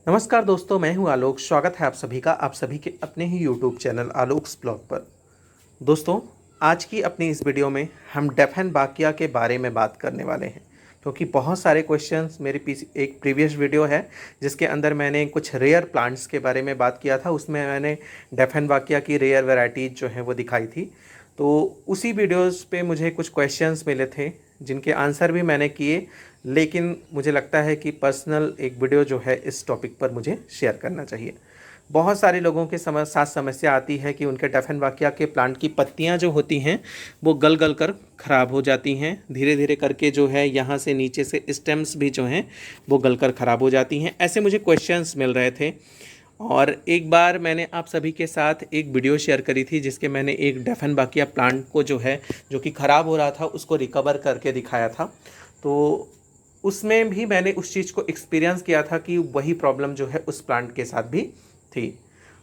नमस्कार दोस्तों, मैं हूं आलोक। स्वागत है आप सभी का आप सभी के अपने ही यूट्यूब चैनल आलोक्स ब्लॉग पर। दोस्तों, आज की अपनी इस वीडियो में हम डेफन बाकिया के बारे में बात करने वाले हैं, क्योंकि बहुत सारे क्वेश्चंस मेरे पीछे एक प्रीवियस वीडियो है जिसके अंदर मैंने कुछ रेयर प्लांट्स के बारे में बात किया था। उसमें मैंने डेफन बाकिया की रेयर वैरायटीज जो हैं वो दिखाई थी। तो उसी वीडियोस पे मुझे कुछ क्वेश्चंस मिले थे जिनके आंसर भी मैंने किए, लेकिन मुझे लगता है कि पर्सनल एक वीडियो जो है इस टॉपिक पर मुझे शेयर करना चाहिए। बहुत सारे लोगों के साथ समस्या आती है कि उनके डेफनबाकिया के प्लांट की पत्तियां जो होती हैं वो गल गल कर ख़राब हो जाती हैं। धीरे धीरे करके जो है यहाँ से नीचे से स्टेम्स भी जो हैं वो गल कर ख़राब हो जाती हैं। ऐसे मुझे क्वेश्चंस मिल रहे थे और एक बार मैंने आप सभी के साथ एक वीडियो शेयर करी थी जिसके मैंने एक डेफनबाकिया प्लांट को जो कि ख़राब हो रहा था उसको रिकवर करके दिखाया था। तो उसमें भी मैंने उस चीज़ को एक्सपीरियंस किया था कि वही प्रॉब्लम जो है उस प्लांट के साथ भी थी।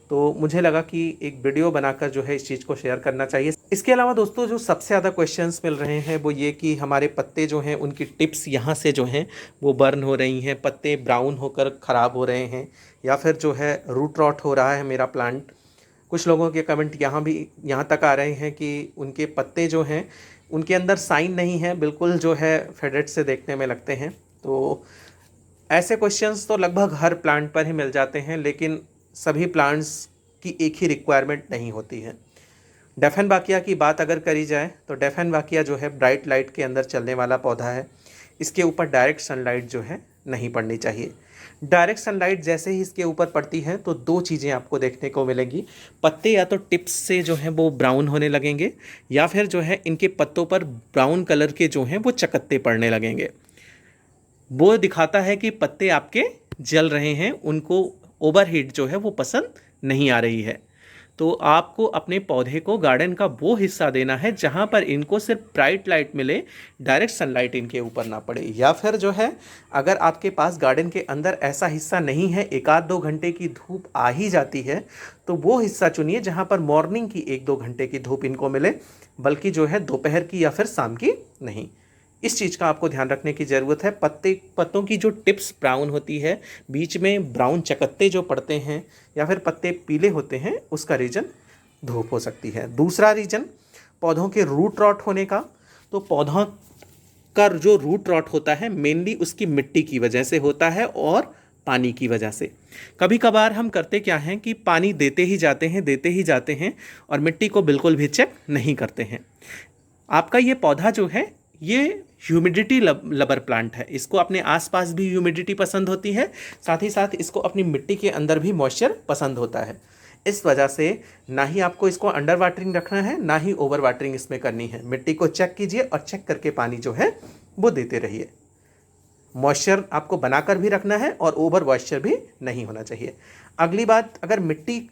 तो मुझे लगा कि एक वीडियो बनाकर जो है इस चीज़ को शेयर करना चाहिए। इसके अलावा दोस्तों, जो सबसे ज़्यादा क्वेश्चंस मिल रहे हैं वो ये कि हमारे पत्ते जो हैं उनकी टिप्स यहाँ से जो हैं वो बर्न हो रही हैं, पत्ते ब्राउन होकर ख़राब हो रहे हैं, या फिर जो है रूट रॉट हो रहा है मेरा प्लांट। कुछ लोगों के कमेंट यहाँ तक आ रहे हैं कि उनके पत्ते जो हैं उनके अंदर साइन नहीं है, बिल्कुल जो है फेडेड से देखने में लगते हैं। तो ऐसे क्वेश्चंस तो लगभग हर प्लांट पर ही मिल जाते हैं, लेकिन सभी प्लांट्स की एक ही रिक्वायरमेंट नहीं होती है। डेफन बाकिया की बात अगर करी जाए तो डेफन बाकिया जो है ब्राइट लाइट के अंदर चलने वाला पौधा है। इसके ऊपर डायरेक्ट सनलाइट जो है नहीं पड़नी चाहिए। डायरेक्ट सनलाइट जैसे ही इसके ऊपर पड़ती है तो दो चीज़ें आपको देखने को मिलेंगी। पत्ते या तो टिप्स से जो है वो ब्राउन होने लगेंगे, या फिर जो है इनके पत्तों पर ब्राउन कलर के जो हैं वो चकत्ते पड़ने लगेंगे। वो दिखाता है कि पत्ते आपके जल रहे हैं, उनको ओवरहीट जो है वो पसंद नहीं आ रही है। तो आपको अपने पौधे को गार्डन का वो हिस्सा देना है जहाँ पर इनको सिर्फ ब्राइट लाइट मिले, डायरेक्ट सनलाइट इनके ऊपर ना पड़े। या फिर जो है, अगर आपके पास गार्डन के अंदर ऐसा हिस्सा नहीं है, एक आध दो घंटे की धूप आ ही जाती है, तो वो हिस्सा चुनिए जहाँ पर मॉर्निंग की एक दो घंटे की धूप इनको मिले, बल्कि जो है दोपहर की या फिर शाम की नहीं। इस चीज़ का आपको ध्यान रखने की ज़रूरत है। पत्तों की जो टिप्स ब्राउन होती है, बीच में ब्राउन चकत्ते जो पड़ते हैं, या फिर पत्ते पीले होते हैं, उसका रीज़न धूप हो सकती है। दूसरा रीज़न पौधों के रूट रॉट होने का। तो पौधों का जो रूट रॉट होता है मेनली उसकी मिट्टी की वजह से होता है और पानी की वजह से। कभी कभार हम करते क्या हैं कि पानी देते ही जाते हैं और मिट्टी को बिल्कुल भी चेक नहीं करते हैं। आपका ये पौधा जो है ये ह्यूमिडिटी लबर प्लांट है। इसको अपने आसपास भी ह्यूमिडिटी पसंद होती है, साथ ही साथ इसको अपनी मिट्टी के अंदर भी मॉइस्चर पसंद होता है। इस वजह से ना ही आपको इसको अंडर वाटरिंग रखना है, ना ही ओवर वाटरिंग इसमें करनी है। मिट्टी को चेक कीजिए और चेक करके पानी जो है वो देते रहिए। मॉइस्चर आपको बनाकर भी रखना है और ओवर मॉइस्चर भी नहीं होना चाहिए। अगली बात, अगर मिट्टी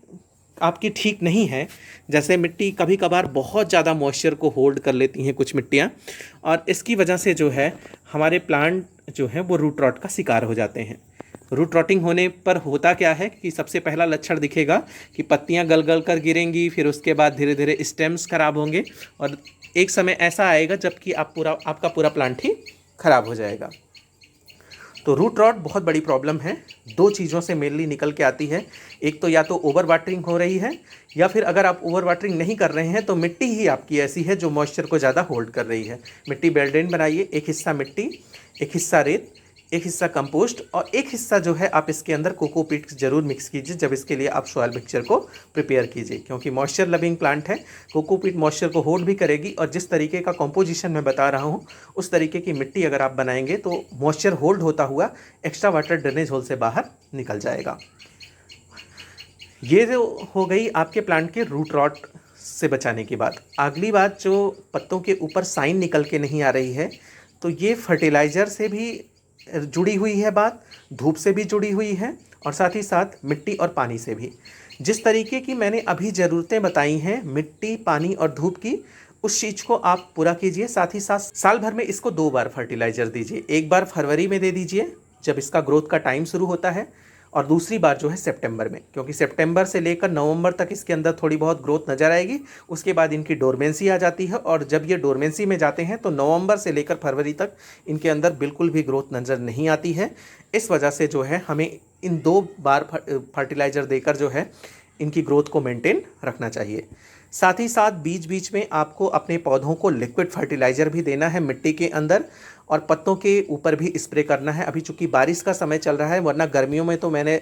आपकी ठीक नहीं है, जैसे मिट्टी कभी कभार बहुत ज़्यादा मॉइस्चर को होल्ड कर लेती हैं कुछ मिट्टियाँ, और इसकी वजह से जो है हमारे प्लांट जो हैं वो रूट रॉट का शिकार हो जाते हैं। रूट रॉटिंग होने पर होता क्या है कि सबसे पहला लक्षण दिखेगा कि पत्तियां गल गल कर गिरेंगी, फिर उसके बाद धीरे धीरे स्टेम्स खराब होंगे, और एक समय ऐसा आएगा जबकि आपका पूरा प्लांट ही खराब हो जाएगा। तो रूट रॉट बहुत बड़ी प्रॉब्लम है। दो चीज़ों से मेनली निकल के आती है। एक तो या तो ओवर वाटरिंग हो रही है, या फिर अगर आप ओवर वाटरिंग नहीं कर रहे हैं तो मिट्टी ही आपकी ऐसी है जो मॉइस्चर को ज़्यादा होल्ड कर रही है। मिट्टी बेल्डेन बनाइए, एक हिस्सा मिट्टी, एक हिस्सा रेत, एक हिस्सा कंपोस्ट, और एक हिस्सा जो है आप इसके अंदर कोकोपीट ज़रूर मिक्स कीजिए जब इसके लिए आप सॉइल मिक्सचर को प्रिपेयर कीजिए, क्योंकि मॉइस्चर लविंग प्लांट है। कोकोपीट मॉइस्चर को होल्ड भी करेगी, और जिस तरीके का कॉम्पोजिशन मैं बता रहा हूँ उस तरीके की मिट्टी अगर आप बनाएंगे तो मॉइस्चर होल्ड होता हुआ एक्स्ट्रा वाटर ड्रेनेज होल से बाहर निकल जाएगा। ये जो हो गई आपके प्लांट के रूट रॉट से बचाने की बात। अगली बात, जो पत्तों के ऊपर साइन निकल के नहीं आ रही है, तो ये फर्टिलाइज़र से भी जुड़ी हुई है बात, धूप से भी जुड़ी हुई है, और साथ ही साथ मिट्टी और पानी से भी। जिस तरीके की मैंने अभी ज़रूरतें बताई हैं मिट्टी, पानी और धूप की, उस चीज़ को आप पूरा कीजिए। साथ ही साथ साल भर में इसको 2 बार फर्टिलाइज़र दीजिए। एक बार फरवरी में दे दीजिए जब इसका ग्रोथ का टाइम शुरू होता है, और दूसरी बार जो है सितंबर में, क्योंकि सितंबर से लेकर नवंबर तक इसके अंदर थोड़ी बहुत ग्रोथ नज़र आएगी। उसके बाद इनकी डोरमेंसी आ जाती है, और जब ये डोरमेंसी में जाते हैं तो नवंबर से लेकर फरवरी तक इनके अंदर बिल्कुल भी ग्रोथ नज़र नहीं आती है। इस वजह से जो है हमें इन 2 बार फर्टिलाइज़र देकर जो है इनकी ग्रोथ को मेंटेन रखना चाहिए। साथ ही साथ बीच बीच में आपको अपने पौधों को लिक्विड फर्टिलाइज़र भी देना है मिट्टी के अंदर, और पत्तों के ऊपर भी स्प्रे करना है। अभी चूंकि बारिश का समय चल रहा है, वरना गर्मियों में तो मैंने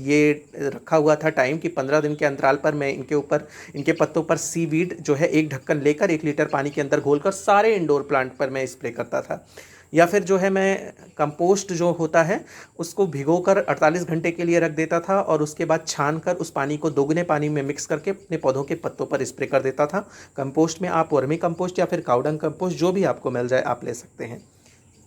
ये रखा हुआ था टाइम कि 15 दिन के अंतराल पर मैं इनके पत्तों पर सीवीड जो है 1 ढक्कन लेकर 1 लीटर पानी के अंदर घोलकर सारे इंडोर प्लांट पर मैं स्प्रे करता था। या फिर जो है मैं कंपोस्ट जो होता है उसको भिगोकर 48 घंटे के लिए रख देता था, और उसके बाद छान कर उस पानी को दोगुने पानी में मिक्स करके अपने पौधों के पत्तों पर स्प्रे कर देता था। कंपोस्ट में आप वर्मी कंपोस्ट या फिर काउडंग कंपोस्ट जो भी आपको मिल जाए आप ले सकते हैं।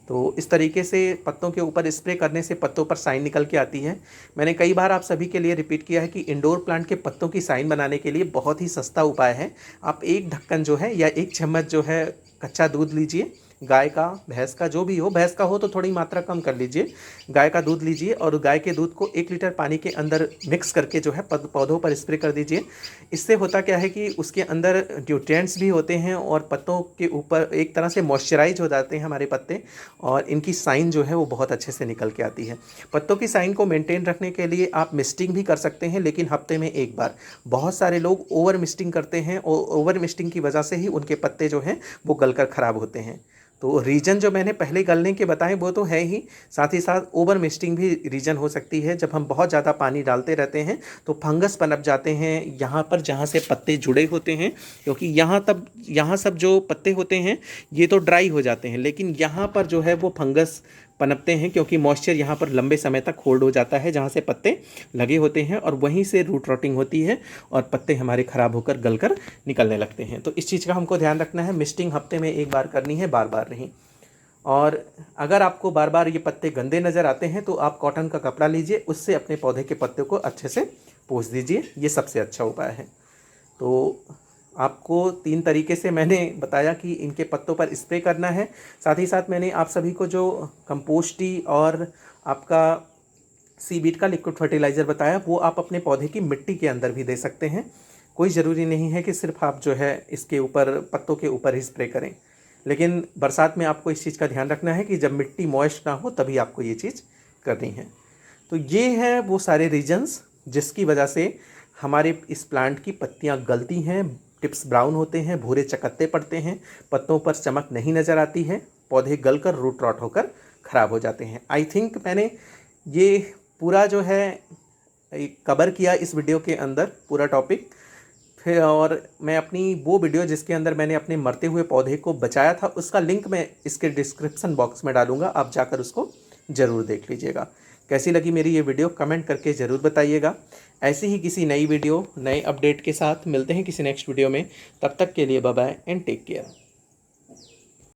तो इस तरीके से पत्तों के ऊपर स्प्रे करने से पत्तों पर साइन निकल के आती है। मैंने कई बार आप सभी के लिए रिपीट किया है कि इंडोर प्लांट के पत्तों की साइन बनाने के लिए बहुत ही सस्ता उपाय है। आप 1 ढक्कन जो है या 1 चम्मच जो है कच्चा दूध लीजिए, गाय का, भैंस का, जो भी हो, भैंस का हो तो थोड़ी मात्रा कम कर लीजिए, गाय का दूध लीजिए और गाय के दूध को 1 लीटर पानी के अंदर मिक्स करके जो है पौधों पर स्प्रे कर दीजिए। इससे होता क्या है कि उसके अंदर न्यूट्रिएंट्स भी होते हैं और पत्तों के ऊपर एक तरह से मॉइस्चराइज हो जाते हैं हमारे पत्ते, और इनकी साइन जो है वो बहुत अच्छे से निकल के आती है। पत्तों की साइन को मेंटेन रखने के लिए आप मिस्टिंग भी कर सकते हैं, लेकिन हफ्ते में 1 बार। बहुत सारे लोग ओवर मिस्टिंग करते हैं और ओवर मिस्टिंग की वजह से ही उनके पत्ते जो हैं वो गलकर ख़राब होते हैं। तो रीज़न जो मैंने पहले गलने के बताए वो तो है ही, साथ ही साथ ओवर मिस्टिंग भी रीज़न हो सकती है। जब हम बहुत ज़्यादा पानी डालते रहते हैं तो फंगस पनप जाते हैं यहाँ पर जहाँ से पत्ते जुड़े होते हैं, क्योंकि यहाँ सब जो पत्ते होते हैं ये तो ड्राई हो जाते हैं, लेकिन यहाँ पर जो है वो फंगस पनपते हैं क्योंकि मॉइस्चर यहाँ पर लंबे समय तक होल्ड हो जाता है जहाँ से पत्ते लगे होते हैं, और वहीं से रूट रॉटिंग होती है और पत्ते हमारे ख़राब होकर गलकर निकलने लगते हैं। तो इस चीज़ का हमको ध्यान रखना है। मिस्टिंग हफ्ते में 1 बार करनी है, बार बार नहीं। और अगर आपको बार बार ये पत्ते गंदे नज़र आते हैं तो आप कॉटन का कपड़ा लीजिए, उससे अपने पौधे के पत्ते को अच्छे से पोंछ दीजिए, ये सबसे अच्छा उपाय है। तो आपको 3 तरीके से मैंने बताया कि इनके पत्तों पर स्प्रे करना है। साथ ही साथ मैंने आप सभी को जो कंपोस्ट टी और आपका सीवीड का लिक्विड फर्टिलाइज़र बताया वो आप अपने पौधे की मिट्टी के अंदर भी दे सकते हैं। कोई ज़रूरी नहीं है कि सिर्फ आप जो है इसके ऊपर पत्तों के ऊपर ही स्प्रे करें, लेकिन बरसात में आपको इस चीज़ का ध्यान रखना है कि जब मिट्टी मॉइस्ट ना हो तभी आपको ये चीज़ करनी है। तो ये है वो सारे रीजंस जिसकी वजह से हमारे इस प्लांट की पत्तियां गलती हैं, टिप्स ब्राउन होते हैं, भूरे चकत्ते पड़ते हैं, पत्तों पर चमक नहीं नज़र आती है, पौधे गलकर रूट रॉट होकर ख़राब हो जाते हैं। आई थिंक मैंने ये पूरा जो है कवर किया इस वीडियो के अंदर पूरा टॉपिक। फिर और मैं अपनी वो वीडियो जिसके अंदर मैंने अपने मरते हुए पौधे को बचाया था उसका लिंक मैं इसके डिस्क्रिप्शन बॉक्स में डालूंगा, आप जाकर उसको ज़रूर देख लीजिएगा। कैसी लगी मेरी ये वीडियो कमेंट करके ज़रूर बताइएगा। ऐसी ही किसी नई वीडियो नए अपडेट के साथ मिलते हैं किसी नेक्स्ट वीडियो में। तब तक के लिए bye bye and take care.